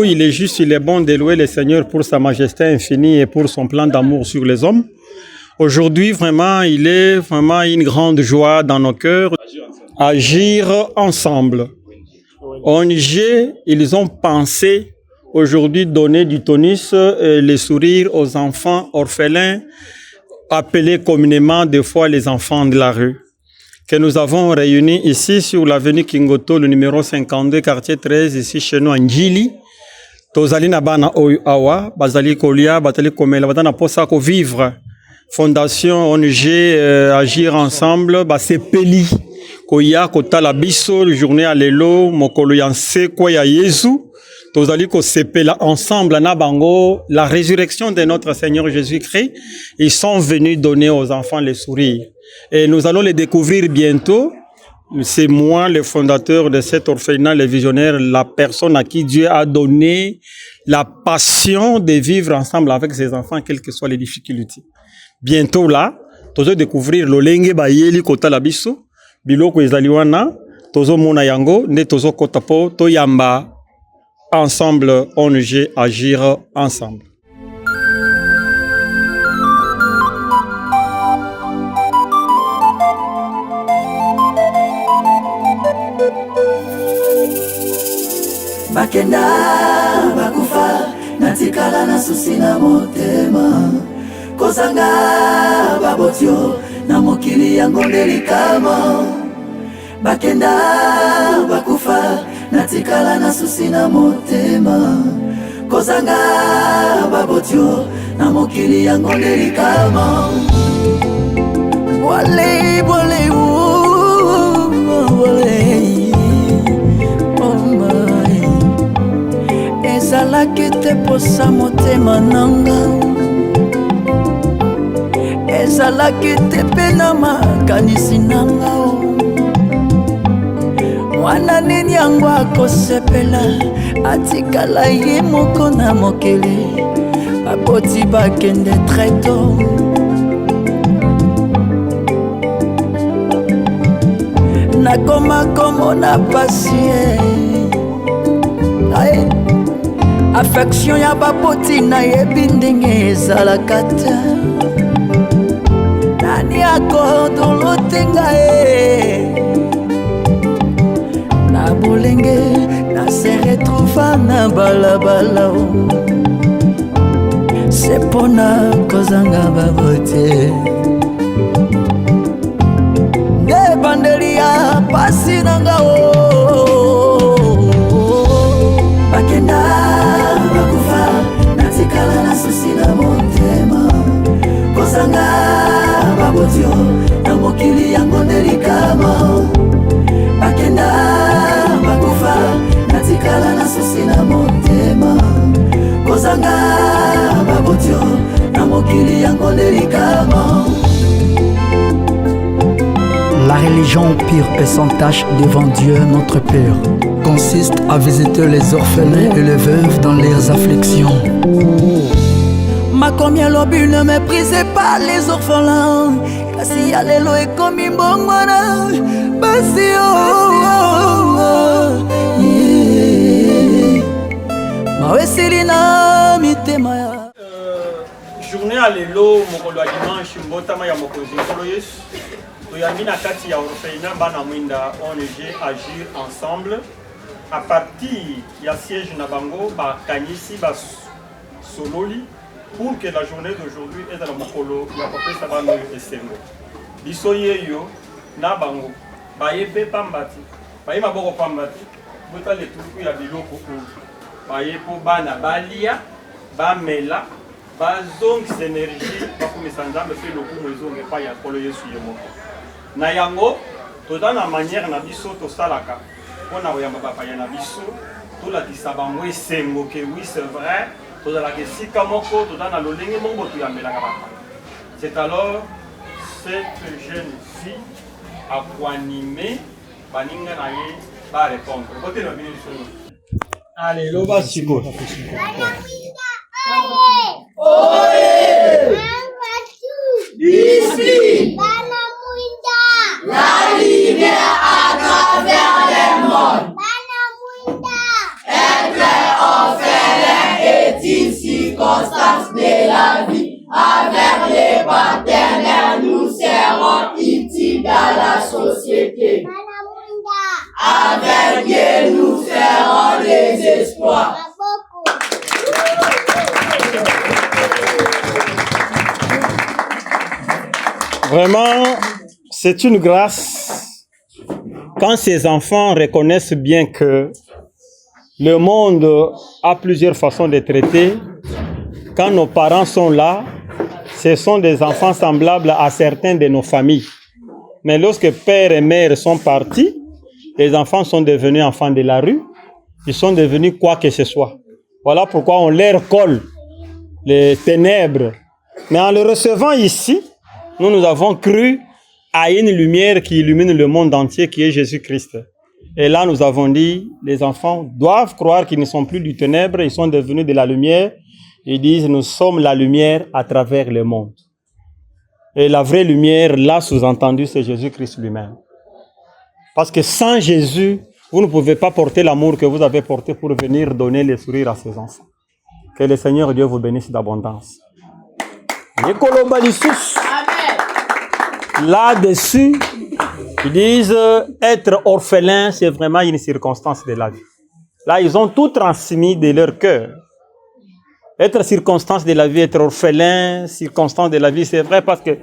Il est juste, il est bon de louer le Seigneur pour sa majesté infinie et pour son plan d'amour sur les hommes. Aujourd'hui, vraiment, il est vraiment une grande joie dans nos cœurs. Agir ensemble. ONG, ils ont pensé aujourd'hui donner du tonus et le sourire aux enfants orphelins, appelés communément des fois les enfants de la rue, que nous avons réunis ici sur l'avenue Kingoto, le numéro 52, quartier 13, ici chez nous, en Njili. Tozali na bana awa, bazali kolia, batali komela, batana posa ko vivre. Fondation ONG Agir Ensemble, sepeli koya kotala biso journée à lelo mokolo yanse kwa ya Yesu. Tozali ko sepela ensemble na bango la résurrection de notre Seigneur Jésus-Christ. Ils sont venus donner aux enfants le sourire. Et nous allons les découvrir bientôt. C'est moi, le fondateur de cet orphelinat, le visionnaire, la personne à qui Dieu a donné la passion de vivre ensemble avec ses enfants, quelles que soient les difficultés. Bientôt là, tozo découvrir lolenge bayeli kota la biso, biloko ezali wana, tozo mona yango, ne tozo kota po to yamba ensemble ONG Agir Ensemble. Bakenda bakufa natikala na susi na motema kozanga babotio na mokili yango delikama. Bakenda bakufa natikala na susi na motema kozanga babotio na mokili yango delikama. Wale wale wale ezalaki te posa motema nanga, ezalaki te pe na makanisi nanga. Mwana nini yango akosepela atikala ye moko na mokili, baboti bakende treto. Nakoma komona pasie affection ya baboti na yebi ndenge ezalaka te. Nani akodolotenga na bolenge na se retrouva na balabala. Sepona kozanga baboti ne bandelia pasi nanga bakenda bakufa natikala na susi na motema kozanga babotio na mokili yango delikama. Bakenda bakufa natikala na susi na motema kozanga babotio na mokili yango delikama. La religion pure et sans tache devant Dieu notre Père consiste à visiter les orphelins et les veuves dans leurs afflictions. Makomi alobi ne méprisez pas les orphelins, kasi ya lelo ekomi mbongwana basi mawesili na mitema ya journée à lelo mokolo ya dimanche mbotama ya mokonzi nkolo Yesu toyambi na kati ya orphelinat bana mwinda ONG Agir Ensemble. À partir ya siège na bango bakanyisi basololi pour que la journée d'aujourd'hui est dans le mokolo ya kopesa bano esengo biso yeyo na bango bayepe pambati baye maboko pambati bota le tuku ya biloko oyo baye po bana balia bamela bazongisa énergie bakomisa nzambe mpe lokumu ezonge epai ya nkolo Yesu ye moko na yango toza na manière na biso tosalaka mpona koyamba bapaya na biso tolakisa bango esengo ke oui c'est vrai tozalaka esika moko toza na lolenge moko toyambelaka bapaya. C'est alors cette jeune fille akoanime baninga na ye barépondre botela bino lisono. Allez loba siko Ici, la lumière à travers les mondes. Être offert. Avec les partenaires, nous serons utiles dans la société. Avec Dieu, nous ferons les espoirs. Vraiment, c'est une grâce quand ces enfants reconnaissent bien que le monde a plusieurs façons de traiter. Quand nos parents sont là, ce sont des enfants semblables à certains de nos familles. Mais lorsque père et mère sont partis, les enfants sont devenus enfants de la rue. Ils sont devenus quoi que ce soit. Voilà pourquoi on leur colle les ténèbres. Mais en le recevant ici, nous avons cru à une lumière qui illumine le monde entier, qui est Jésus-Christ. Et là, nous avons dit, les enfants doivent croire qu'ils ne sont plus du ténèbre, ils sont devenus de la lumière. Ils disent, nous sommes la lumière à travers le monde. Et la vraie lumière, là, sous-entendu, c'est Jésus-Christ lui-même. Parce que sans Jésus, vous ne pouvez pas porter l'amour que vous avez porté pour venir donner le sourire à ses enfants. Que le Seigneur Dieu vous bénisse d'abondance. Là-dessus, ils disent, être orphelin, c'est vraiment une circonstance de la vie. Là, ils ont tout transmis de leur cœur. Être circonstance de la vie, être orphelin, circonstance de la vie, c'est vrai parce que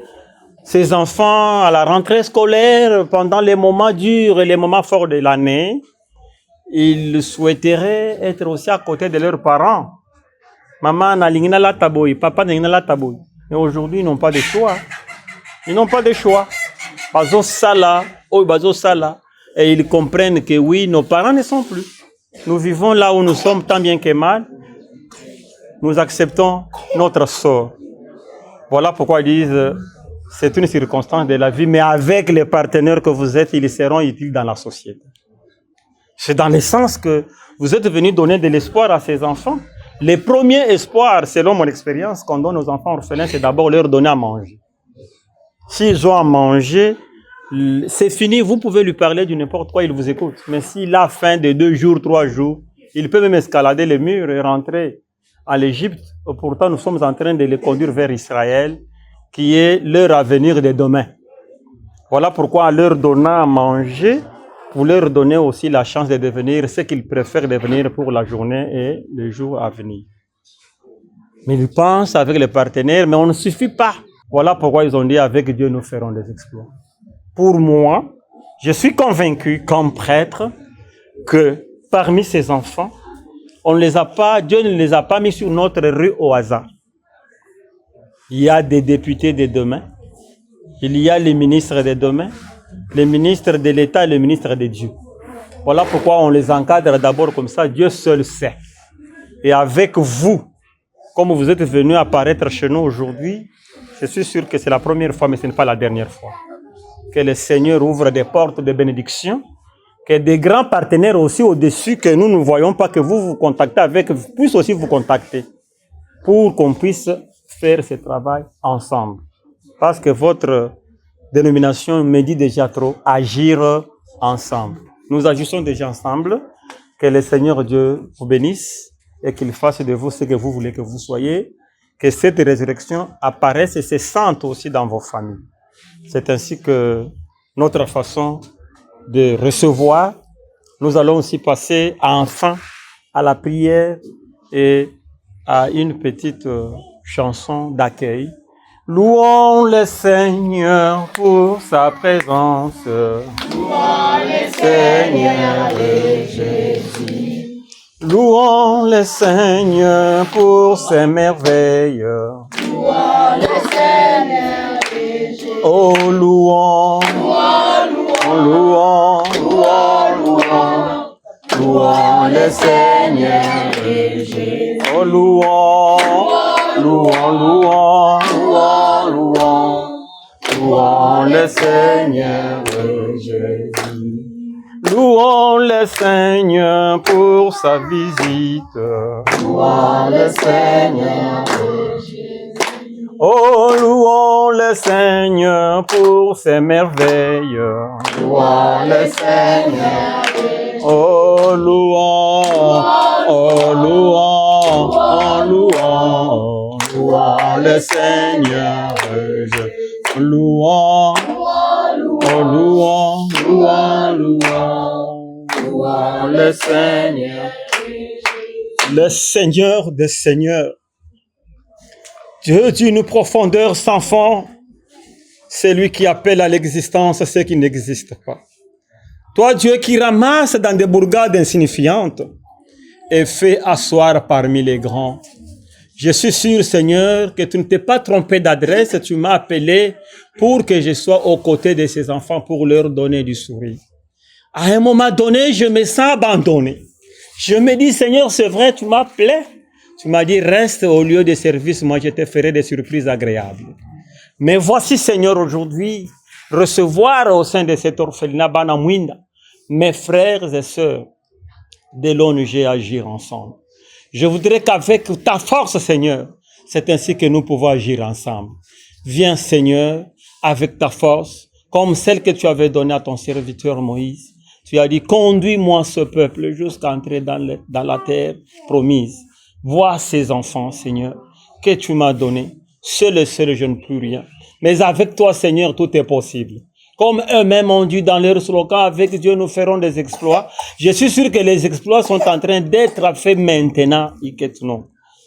ces enfants, à la rentrée scolaire, pendant les moments durs et les moments forts de l'année, ils souhaiteraient être aussi à côté de leurs parents. Maman n'a l'ingna la taboui, papa n'a la taboui. Mais aujourd'hui, ils n'ont pas de choix. Ils n'ont pas de choix. Bazo sala, oh bazo sala. Et ils comprennent que oui, nos parents ne sont plus. Nous vivons là où nous sommes tant bien que mal. Nous acceptons notre sort. Voilà pourquoi ils disent, c'est une circonstance de la vie, mais avec les partenaires que vous êtes, ils seront utiles dans la société. C'est dans le sens que vous êtes venus donner de l'espoir à ces enfants. Les premiers espoirs, selon mon expérience, qu'on donne aux enfants orphelins, c'est d'abord leur donner à manger. S'ils ont à manger, c'est fini, vous pouvez lui parler de n'importe quoi, il vous écoute. Mais s'il a faim de 2 jours, 3 jours, il peut même escalader les murs et rentrer à l'Égypte. Pourtant, nous sommes en train de les conduire vers Israël, qui est leur avenir de demain. Voilà pourquoi en leur donnant à manger, vous leur donnez aussi la chance de devenir ce qu'ils préfèrent devenir pour la journée et le jour à venir. Mais ils pensent avec les partenaires, mais on ne suffit pas. Voilà pourquoi ils ont dit, avec Dieu, nous ferons des exploits. Pour moi, je suis convaincu, comme prêtre, que parmi ces enfants, Dieu ne les a pas mis sur notre rue au hasard. Il y a des députés de demain, il y a les ministres de demain, les ministres de l'État et les ministres de Dieu. Voilà pourquoi on les encadre d'abord comme ça, Dieu seul sait. Et avec vous, comme vous êtes venus apparaître chez nous aujourd'hui, je suis sûr que c'est la première fois, mais ce n'est pas la dernière fois. Que le Seigneur ouvre des portes de bénédiction, que des grands partenaires aussi au-dessus que nous ne voyons pas, que vous contactez avec, puissent aussi vous contacter pour qu'on puisse faire ce travail ensemble. Parce que votre dénomination me dit déjà trop, agir ensemble. Nous agissons déjà ensemble. Que le Seigneur Dieu vous bénisse et qu'il fasse de vous ce que vous voulez que vous soyez. Que cette résurrection apparaisse et se sente aussi dans vos familles. C'est ainsi que notre façon de recevoir, nous allons aussi passer enfin à la prière et à une petite chanson d'accueil. Louons le Seigneur pour sa présence. Louons le Seigneur et Jésus. Louons le Seigneur pour ses merveilles. Louons le Seigneur et Jésus. Oh, louons, louons, louons le Seigneur et Jésus. Oh, louons, louons le Seigneur et Jésus. Louons le Seigneur pour sa visite. Louons le Seigneur et Jésus. Oh, louons le Seigneur pour ses merveilles. Louons le Seigneur et Jésus. Oh, louons, oh, louons, oh, louons. louons le Seigneur, louons, louons, louons, louons le Seigneur. Le Seigneur des Seigneurs. Dieu d'une profondeur sans fond, c'est lui qui appelle à l'existence ce qui n'existe pas. Toi, Dieu qui ramasse dans des bourgades insignifiantes et fait asseoir parmi les grands. Je suis sûr, Seigneur, que tu ne t'es pas trompé d'adresse, tu m'as appelé pour que je sois aux côtés de ces enfants pour leur donner du sourire. À un moment donné, je me sens abandonné. Je me dis, Seigneur, c'est vrai, tu m'as appelé. Tu m'as dit, reste au lieu de service, moi je te ferai des surprises agréables. Mais voici, Seigneur, aujourd'hui, recevoir au sein de cet orphelinat Banamwinda, mes frères et sœurs de l'ONG Agir Ensemble. Je voudrais qu'avec ta force, Seigneur, c'est ainsi que nous pouvons agir ensemble. Viens, Seigneur, avec ta force, comme celle que tu avais donnée à ton serviteur Moïse. Tu as dit, conduis-moi ce peuple jusqu'à entrer dans la terre promise. Vois ces enfants, Seigneur, que tu m'as donnés. Seul et seul, je ne peux rien. Mais avec toi, Seigneur, tout est possible. Comme eux-mêmes ont dit dans leur slogan, avec Dieu, nous ferons des exploits. Je suis sûr que les exploits sont en train d'être faits maintenant.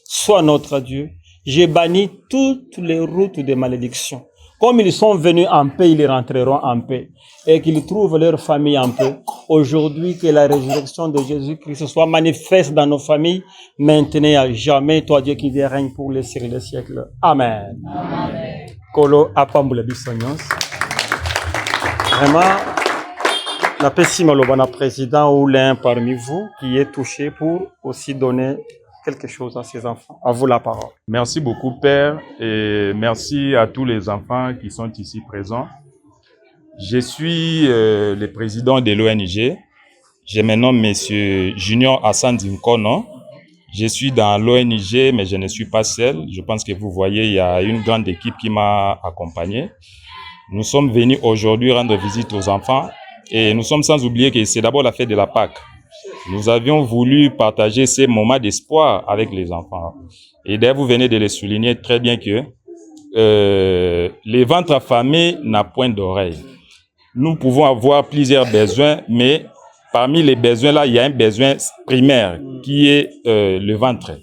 Sois notre Dieu. J'ai banni toutes les routes de malédiction. Comme ils sont venus en paix, ils rentreront en paix. Et qu'ils trouvent leur famille en paix. Aujourd'hui, que la résurrection de Jésus-Christ soit manifeste dans nos familles, maintenant et à jamais, toi Dieu qui viens règne pour les siècles des siècles. Amen. Amen. Kolo apambule bisonyos. Vraiment, la pessimalo président ou l'un parmi vous qui est touché pour aussi donner quelque chose à ses enfants. À vous la parole. Merci beaucoup, Père, et merci à tous les enfants qui sont ici présents. Je suis le président de l'ONG. Je me nomme Monsieur Junior Hassan Dinkono. Je suis dans l'ONG, mais je ne suis pas seul. Je pense que vous voyez, il y a une grande équipe qui m'a accompagné. Nous sommes venus aujourd'hui rendre visite aux enfants et nous sommes sans oublier que c'est d'abord la fête de la Pâque. Nous avions voulu partager ces moments d'espoir avec les enfants. Et d'ailleurs, vous venez de le souligner très bien que les ventres affamés n'ont point d'oreilles. Nous pouvons avoir plusieurs besoins, mais parmi les besoins-là, il y a un besoin primaire qui est le ventre.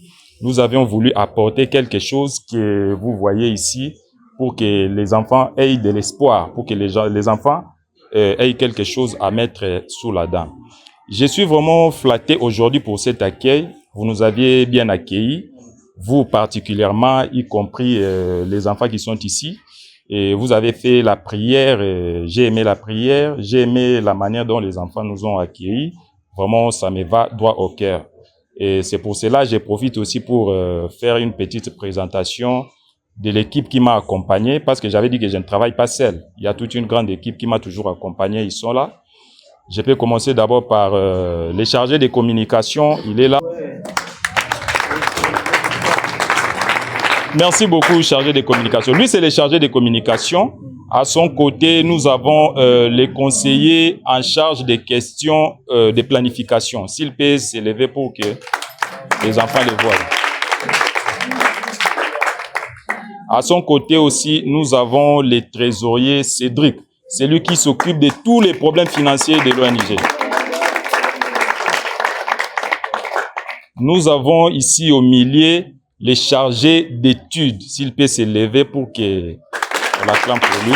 Nous avions voulu apporter quelque chose que vous voyez ici pour que les enfants aient de l'espoir, pour que les enfants aient quelque chose à mettre sous la dent. Je suis vraiment flatté aujourd'hui pour cet accueil. Vous nous aviez bien accueillis, vous particulièrement, y compris les enfants qui sont ici. Et vous avez fait la prière, j'ai aimé la prière, j'ai aimé la manière dont les enfants nous ont accueillis. Vraiment, ça me va droit au cœur. Et c'est pour cela que je profite aussi pour faire une petite présentation de l'équipe qui m'a accompagné, parce que j'avais dit que je ne travaille pas seul. Il y a toute une grande équipe qui m'a toujours accompagné, ils sont là. Je peux commencer d'abord par le chargé de communication, il est là. Merci beaucoup, chargé de communication. Lui, c'est le chargé de communication. À son côté, nous avons les conseillers en charge des questions de planification. S'il peut s'élever pour que les enfants les voient. À son côté aussi, nous avons le trésorier Cédric. C'est lui qui s'occupe de tous les problèmes financiers de l'ONG. Nous avons ici au milieu les chargés d'études. S'il peut s'élever pour que on l'acclame pour lui.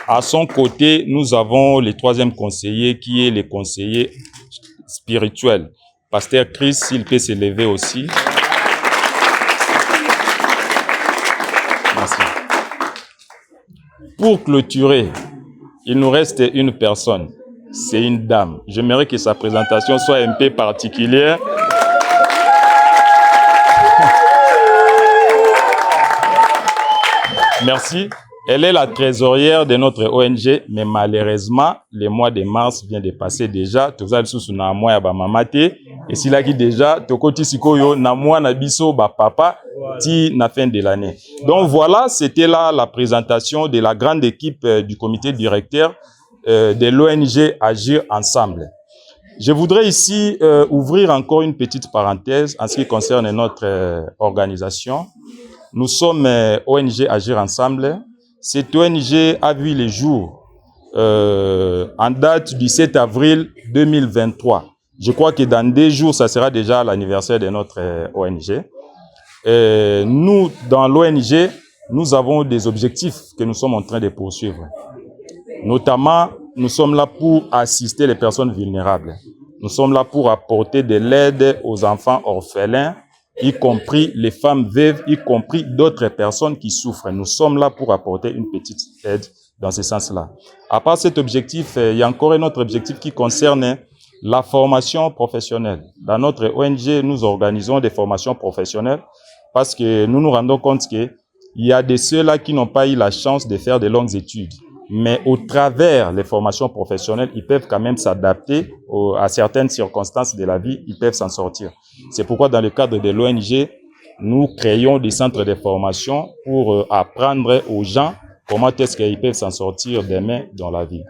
À son côté, nous avons le troisième conseiller qui est le conseiller spirituel. Pasteur Chris, s'il peut s'élever aussi. Merci. Pour clôturer, il nous reste une personne. C'est une dame. J'aimerais que sa présentation soit un peu particulière. Merci. Elle est la trésorière de notre ONG, mais malheureusement, le mois de mars vient de passer déjà. Tout ça, sous na mois ba mamate. Et si là qui déjà, tokoti sikoyo na mois na biso ba papa ti na fin de l'année. Donc voilà, c'était là la présentation de la grande équipe du comité directeur de l'ONG Agir Ensemble. Je voudrais ici ouvrir encore une petite parenthèse en ce qui concerne notre organisation. Nous sommes ONG Agir Ensemble. Cette ONG a vu le jour en date du 7 avril 2023. Je crois que dans 2 jours, ça sera déjà l'anniversaire de notre ONG. Nous, dans l'ONG, nous avons des objectifs que nous sommes en train de poursuivre. Notamment, nous sommes là pour assister les personnes vulnérables. Nous sommes là pour apporter de l'aide aux enfants orphelins, y compris les femmes veuves, y compris d'autres personnes qui souffrent. Nous sommes là pour apporter une petite aide dans ce sens-là. À part cet objectif, il y a encore un autre objectif qui concerne la formation professionnelle. Dans notre ONG, nous organisons des formations professionnelles parce que nous nous rendons compte qu'il y a de ceux-là qui n'ont pas eu la chance de faire de longues études. Mais au travers des formations professionnelles, ils peuvent quand même s'adapter à certaines circonstances de la vie, ils peuvent s'en sortir. C'est pourquoi dans le cadre de l'ONG, nous créons des centres de formation pour apprendre aux gens comment est-ce qu'ils peuvent s'en sortir demain dans la vie.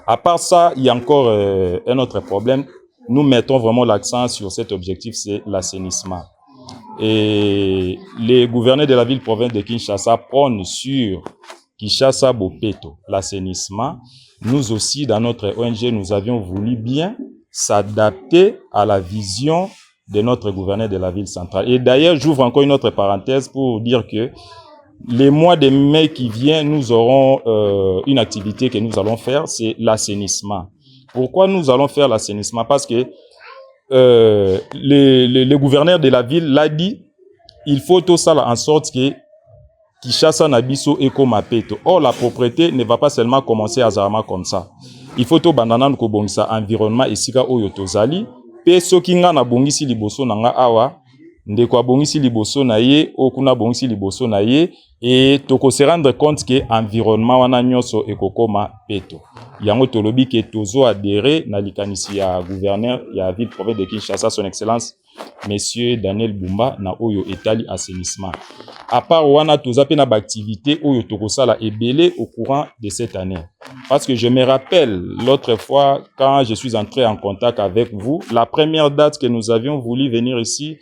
À part ça, il y a encore un autre problème. Nous mettons vraiment l'accent sur cet objectif, c'est l'assainissement. Et les gouverneurs de la ville-province de Kinshasa prônent sur Kinshasa Bopeto, l'assainissement. Nous aussi, dans notre ONG, nous avions voulu bien s'adapter à la vision de notre gouverneur de la ville centrale. Et d'ailleurs, j'ouvre encore une autre parenthèse pour dire que les mois de mai qui viennent, nous aurons une activité que nous allons faire, c'est l'assainissement. Pourquoi nous allons faire l'assainissement? Parce que le gouverneur de la ville l'a dit, il faut tout ça en sorte que Kinshasa Nabiso Eko Mapeto. Or, la propriété ne va pas seulement commencer à Zarama comme ça. Il faut tout banana ko bongisa environnement esika oyo tozali. Pe soki nga na bongisi liboso na nga awa, ndeko bongisi liboso na ye, okuna bongisi liboso na ye, et toko se rendre compte que environnement wana nyonso ekokoma peto. Yango tolobi ke tozo adhéré na likanisi ya gouverneur ya ville province de Kinshasa, son excellence Monsieur Daniel Bumba na oyo etali assainissement. À part wana toza pe na activité oyo tokosala ebele au courant de cette année. Parce que je me rappelle l'autre fois quand je suis entré en contact avec vous, la première date que nous avions voulu venir ici,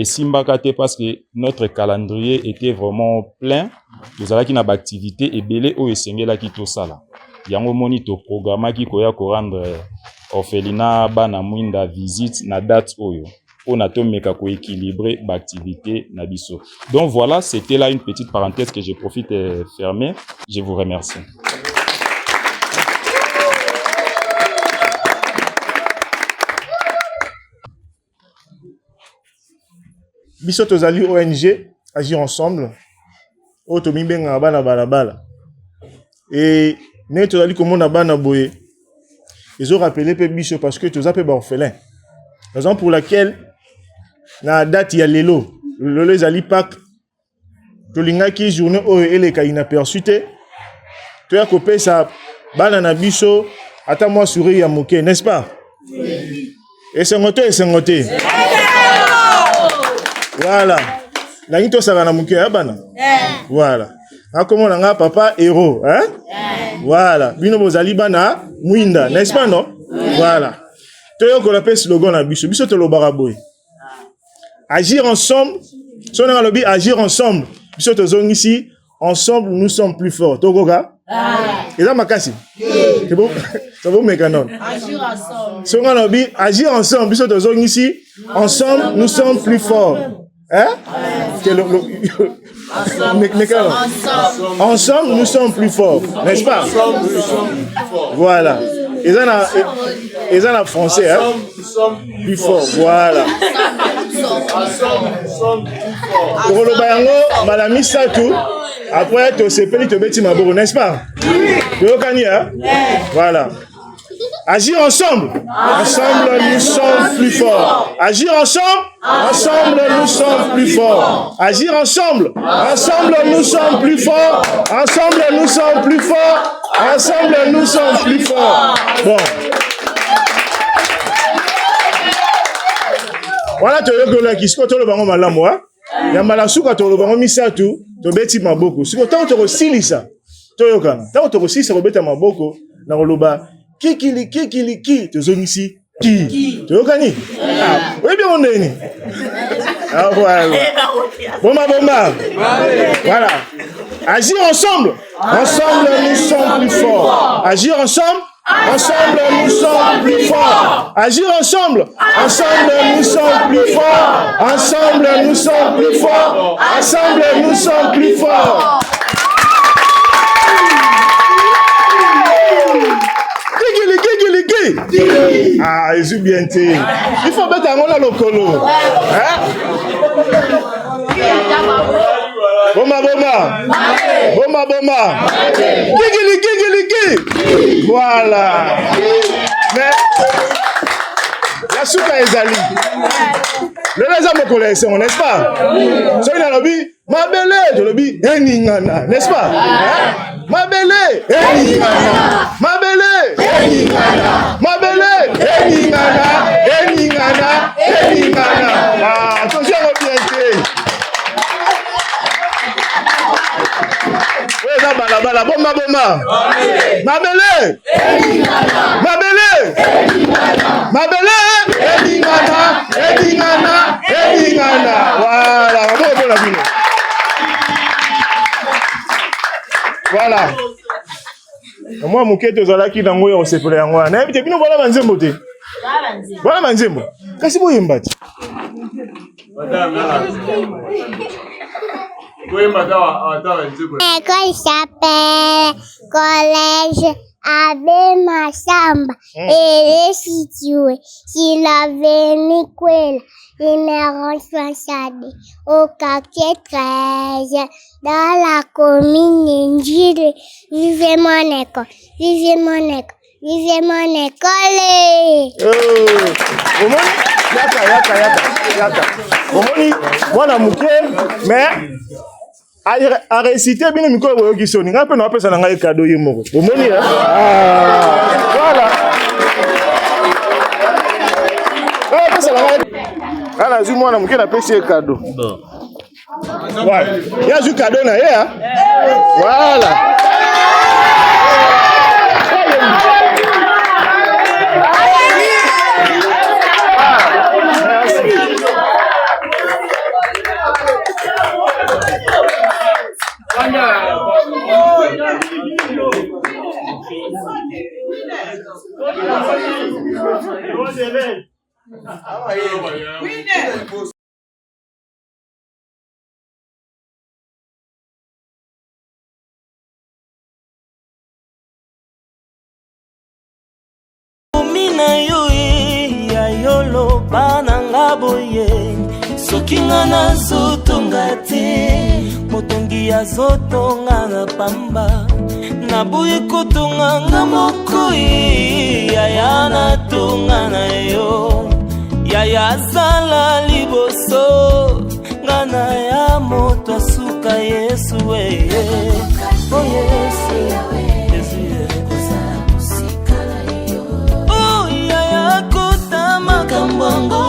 Simbakate, parce que notre calendrier était vraiment plein. Nous avons une activité ebele oyo esengela ki tosala. Yango moni to programme ki koya ko rendre orphelinat bana mwinda visite na date oyo. On a tout meka ko équilibrer l'activité na biso. Donc voilà, c'était là une petite parenthèse que je profite de fermer. Je vous remercie. Biso tozali ONG Agir Ensemble. Oto mibenga bana balabala. Et ne tozali komona bana boye. Ils ont rappelé pe biso parce que toza pe ba orphelin. Raison pour laquelle na date ya lelo ezali Pâques tolingaki journée oyo eleka inaperçu te toya kopesa bana na biso ata mwa sourire ya moke, n'est-ce pas? Esengote voilà nangi tosaka na moke ya bana voilà akomona nga papa héros hein voilà bino bozali bana mwinda, n'est-ce pas non? Voilà toyokola pe slogan na biso biso tolobaka boye agir ensemble, si on a lobby agir ensemble, ici, ensemble nous sommes plus forts. Togoga? Et là, ma casse. C'est bon? Ça vaut mes canons. Agir ensemble. Si on a lobby agir ensemble, ici, ensemble nous sommes plus forts. Hein? Ensemble nous sommes plus forts. N'est-ce pas? Voilà. Et ça, en français, hein? Plus fort. Voilà. Madame Satou, après, tu sais pas, tu bêtis ma bourre, n'est-ce pas? Voilà. Agir ensemble. Ensemble, nous sommes plus forts. Agir ensemble. Ensemble, nous sommes plus forts. Agir ensemble. Ensemble, nous sommes plus forts. Ensemble, nous sommes plus forts. Ensemble, nous sommes plus forts. Bon. Voilà, tu as vu qui est le bango malamoa. Il y a malasuka tu le bango misatu. Tu beti maboko. Si tu as aussi lisa. Tu as vu quand tu as aussi ça rebeta maboko. Na oloba Ki. Tozongisi. Qui? Tu connais? Oui, bien, on est. Ah, voilà. Bomba. Voilà. Agir ensemble. Ensemble, nous sommes plus forts. Agir ensemble. Ensemble, nous sommes plus forts. Agir ensemble. Ensemble, nous sommes plus forts. Ensemble, nous sommes plus forts. Ensemble, nous sommes plus forts. Ah, je suis bien dit. Il faut mettre un mot dans le colo. Bomba. Gigi. Voilà. Mais la soupe est zali. Le les hommes connaissent, n'est-ce pas? Celui dans le lobby, ma belle, je le dis, n'est-ce pas? Ma belle, ah, attention au bien. Bala, bomba. Ma belle, voilà. Moi, mon quête aux alaki dans moi, on s'est pris en moi. N'importe qui nous voilà manzembo te. Voilà manzembo. Qu'est-ce que vous y mettez? L'école s'appelle Collège Abbé Massamba. Elle est située sur l'avenue Quella, numéro 60, au quartier 13, dans la commune Njiri. Vivez mon école. Yaka. Voilà muke, mais à réciter bien miko boyoki soni. Nga pe na pesa na ngai cadeau yemoko. Omoni voilà. Ah, pesa na ngai. Ala zu mwana muke na pesa cadeau. Bon. Ouais. Ya zu cadeau na ye hein. Voilà. Sokinga na zotonga te, motongi ya zotonga na pamba. Nabuye kotonga nga mokoi, yaya na tonga na yo. Yaya sala liboso, ngana ya moto asuka Yesu weye. Oh Yesu, oh yaya kota makambango,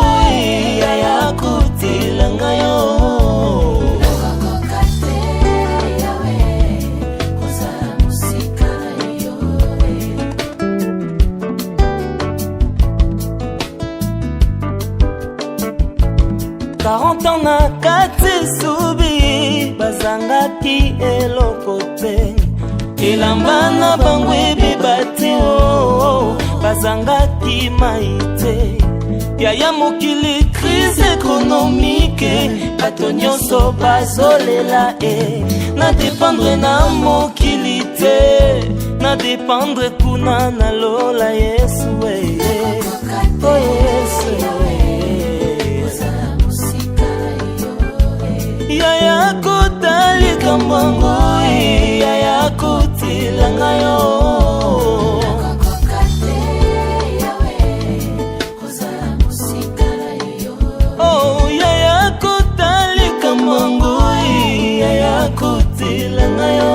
yaya kutilanga yo. Na kati subi bazangaki elokote elamba na bangwe bibati bazangaki maite yaya mokili crise économique bato nyonso bazolela na dépendre na mokili te na dépendre kuna na lola Yesu oh Yesu yaya kotali kambango yaya kotilanga yo oh yaya kotali kambango yaya kotilanga yo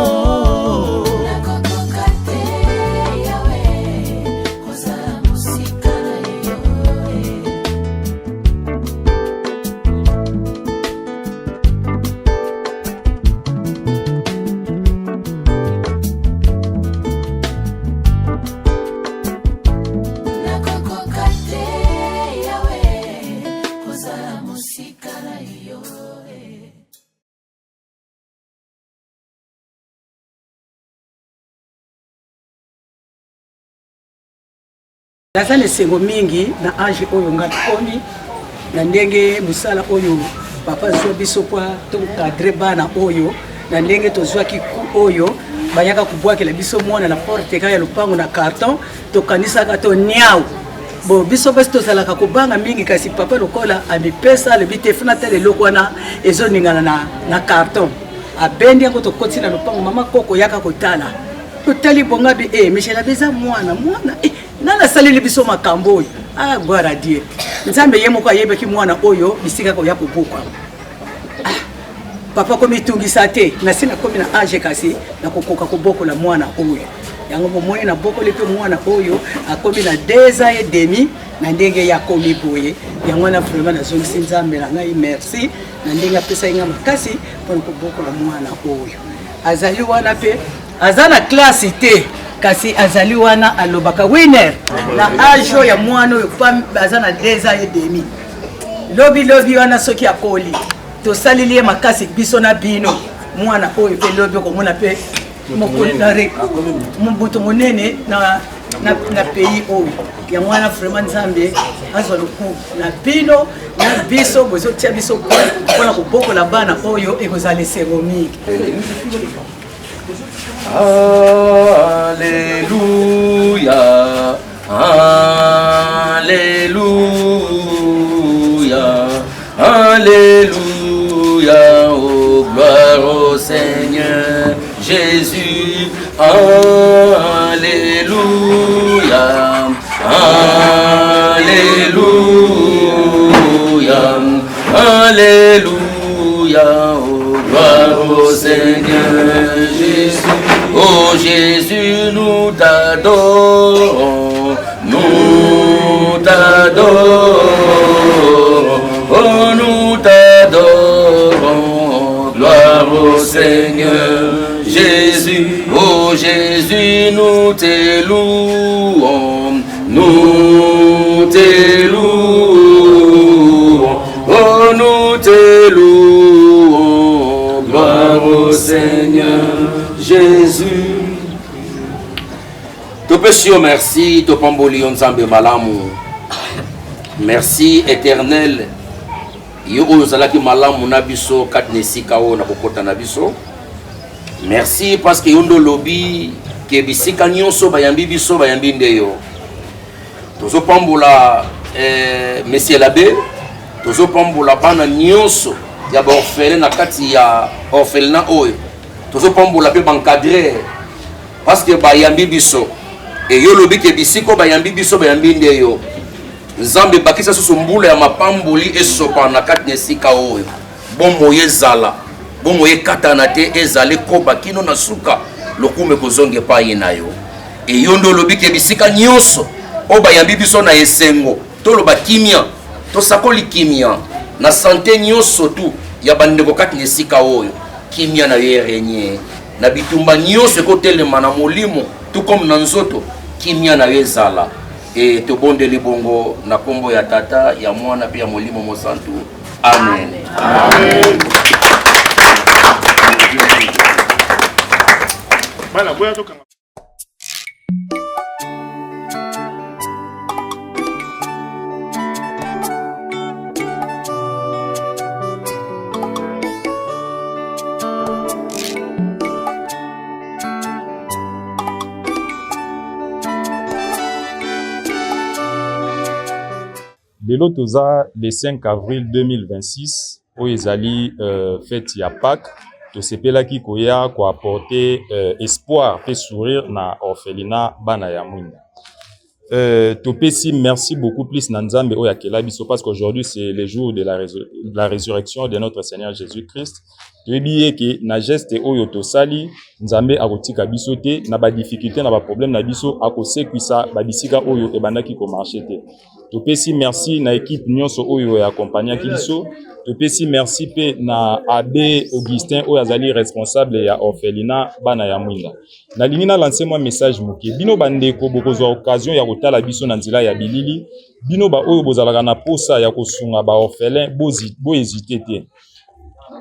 Naza lesengo mingi na age oyo nga komi na ndenge musala oyo papa zwa biso kwa to cadre bana oyo na ndenge tozwaki ku oyo bayaka kubwakela biso mwana na porte ka ya lupango na carton to kanisa ka to niao bo biso basi tozalaka kubanga mingi kasi papa lokola amipesa le bitefuna tele lokwana ezo ningana na carton abendi yango to kotina lupango mama koko yaka kotala totali bonga bi Michel beza mwana nana salili biso makambo oyo gloire à Dieu nzambe ye moko ayebeki mwana oyo bisika ko ya kubukwa papa komi tungisa te na sina komi na age kasi na kokoka kobokola mwana oyo yango bomoni na bokoli pe mwana oyo akomi na 2 ans et demi na ndenge ya komi boye yango na vraiment na zongisi nzambe na ngai merci na ndenge apesa inga makasi mpona kobokola mwana oyo azali wana pe azana classe te kasi azali wana alobaka winner na age ya mwana oyo azana 2 ans et demi lobi wana soki akoli to salili makasi biso na bino mwana oyo pe lobi ko mona pe mokonare mbuto monene na pays oyo ya mwana vraiment nzambe azwa luku na bino na biso bozo tia biso pona kobokola bana oyo ekozala esengo mingi. Alléluia, Alléluia, Alléluia, oh gloire au Seigneur Jésus, Alléluia, Alléluia, Alléluia, oh gloire au Seigneur Jésus. Oh Jésus, nous t'adorons, nous t'adorons, oh nous t'adorons, gloire au Seigneur Jésus. Oh Jésus, nous t'élouons, nous t'élouons, oh nous t'élouons, gloire au Seigneur Jésus. Topesio merci, topamboli nzambe malamu. Merci éternel. Yo ozalaki malamu na biso katnesika o na kokota na biso. Merci parce que yondo lobi ke bisika nyonso bayambi biso bayambi ndeyo. Tozo pambola monsieur l'abbé, tozo pambola bana nyonso ya ba orphelin na kati ya orphelinat oyo. Tozo pambola pe bancadrer parce que bayambi biso et yo lobi ke bisiko bayambi biso bayambi ndeyo. Nzambe bakisa susu mbula ya mapamboli esopa na kati nesika oyo. Bomo yezala, bomo yekatana te ezale koba kino na suka lokume kozonge pa yenayo. E yondo lobi ke bisika nyonso o bayambi biso na esengo. To loba kimia, to sakoli kimia na santé nyonso tu ya bandeko kati nesika oyo. Kimia na yerenye na bitumba nyonso kotelema na molimo tout comme na nzoto kimia na yezala. Et te bonde li bongo na kombo ya tata ya mwana pia molimo mosantu. Amen. Amen. Bana boya toka. Lelo toza le 5 avril 2026 au ezali fête ya Pâques to sepela ki koya ko apporter espoir et sourire na orphelinat bana ya mwinda. To pesi merci beaucoup plus na Nzambe oya kela biso parce qu'aujourd'hui c'est le jour de la résurrection de notre Seigneur Jésus-Christ. To ebiye ke na geste oyo to sali Nzambe akotika biso te na ba difficulté na ba problème na biso akosekwisa ba bisika oyo ebandaki ko marcher te. Topesi merci na équipe nyonso oyo ya accompagner biso. Topesi merci pe na Abbé Augustin oyo azali responsable ya orphelinat bana ya mwinda. Na lingi na lancer moi message moke. Bino bandeko bokozwa occasion ya kotala biso na nzela ya bilili. Bino ba oyo bozalaka na posa ya kosunga ba orphelin bo hésiter te.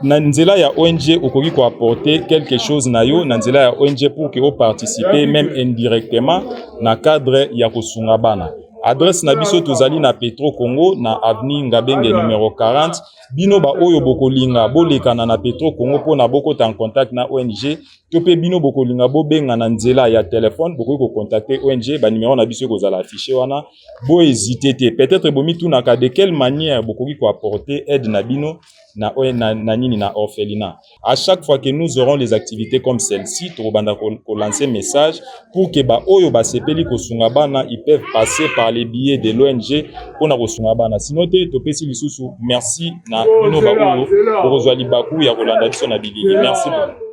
Na nzela ya ONG okoki ko apporter quelque chose na yo na nzela ya ONG pour que o participer même indirectement na cadre ya kosunga bana. Adresse na biso tozali na Petro Congo na avenue Ngabenge numéro 40. Bino ba oyo bokolinga bolekana na Petro Congo po na boko en contact na ONG. Tope bino bokolinga bobenga na nzela ya téléphone boko ko contacter ONG ba numéro na biso kozala affiché wana. Bo hésiter te. Peut-être bomi tunaka de quelle manière bokoki ko apporter aide na bino na nini na orphelinat. À chaque fois que nous aurons les activités comme celle-ci, tobanda ko lancer message pour que ba oyo ba sepeli ko sunga bana ils peuvent passer par les billets de l'ONG pour na ko sunga bana. Sinon te topesi lisusu merci na bino ba oyo ko kozwa libaku ya kolanda biso na bilili. Merci beaucoup.